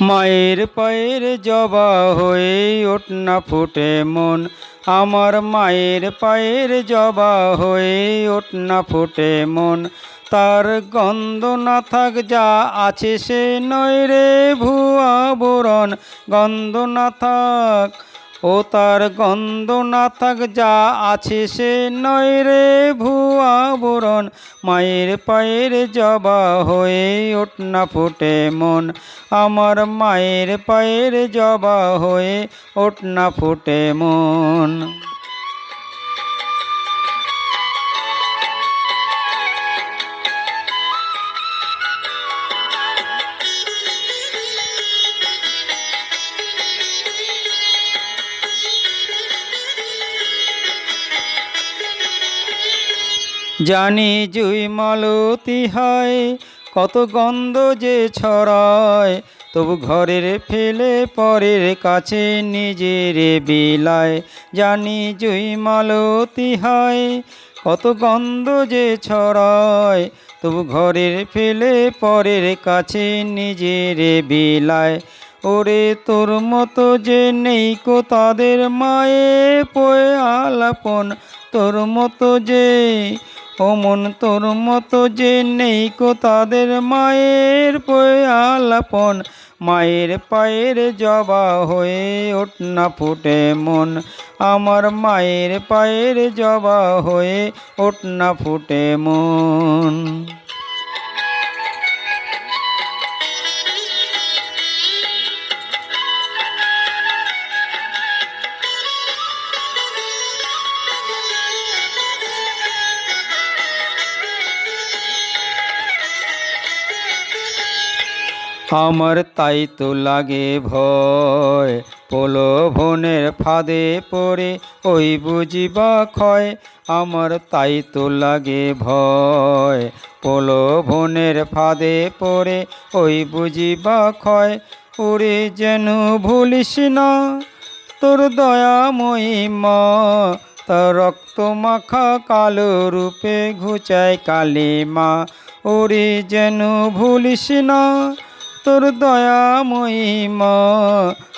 মায়ের পায়ের জবা হয়ে ওঠ না ফুটে মন, আমার মায়ের পায়ের জবা হয়ে ওঠ না ফুটে মন। তার গন্ধ না থাক যা আছে সে নয় রে ভুয়া বোরন, গন্ধ না থাক ও তার গন্ধ না থাক যা আছে সে নয় রে ভুয়া বোরন। মায়ের পায়ের জবা হয়ে ওঠ না ফুটে মন, আমার মায়ের পায়ের জবা হয়ে ওঠ না ফুটে মন। জানি জুই মালতী হয় কত গন্ধ যে ছড়ায়, তবু ঘরের ফেলে পরের কাছে নিজের বিলায়। জানি জুই মালতী হয় কত গন্ধ যে ছড়ায়, তবু ঘরের ফেলে পরের কাছে নিজের বিলায়। ওরে তোর মতো যে নেই কো তাদের মায়ে পোয়ে আলাপন, তোর মতো যে ও মন তোর মতো যে নেই কো তাদের মায়ের পোয়ে আলাপন। মায়ের পায়ের জবা হয়ে ওঠ না ফুটে মন, আমার মায়ের পায়ের জবা হয়ে ওঠ না ফুটে মন। আমার তাই তো লাগে ভয়, প্রলোভনের ফাঁদে পড়ে ওই বুঝিবা ক্ষয়। আমার তাই তো লাগে ভয়, প্রলোভনের ফাঁদে পড়ে ওই বুঝিবা ক্ষয়। ওরে যেন ভুলিস না তোর দয়াময়ী মা, তার রক্ত মাখা কালো রূপে ঘুচায় কালিমা। ওরে যেন ভুলিস না তোর দয়াময়ী মা,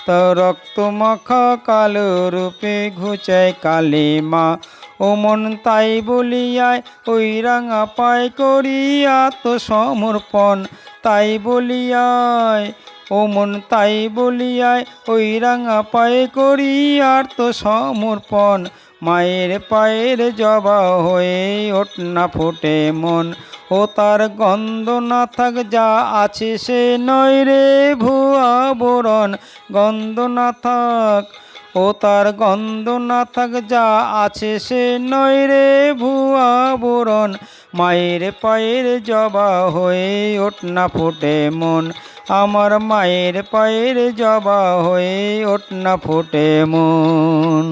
তার রক্ত মাখা কালো রূপে ঘুচায় কালিমা। ও মন তাই বলিয়ায় ওই রাঙা পায় করি আত্মসমর্পণ, তাই বলিয়ায় ও মন তাই বলিয়ায় ওই রাঙা পায়ে করি আত্মসমর্পণ। মায়ের পায়ের জবা হয়ে ওঠ না ফুটে মন, ও তার গন্ধ না থাক যা আছে সে নয় রে ভুয়া বোরন, গন্ধ না থাক ও তার গন্ধ না থাক যা আছে সে নয় রে ভুয়া বোরন। মায়ের পায়ের জবা হয়ে ওঠ না ফুটে মন, আমার মায়ের পায়ের জবা হয়ে ওঠ না ফুটে মন।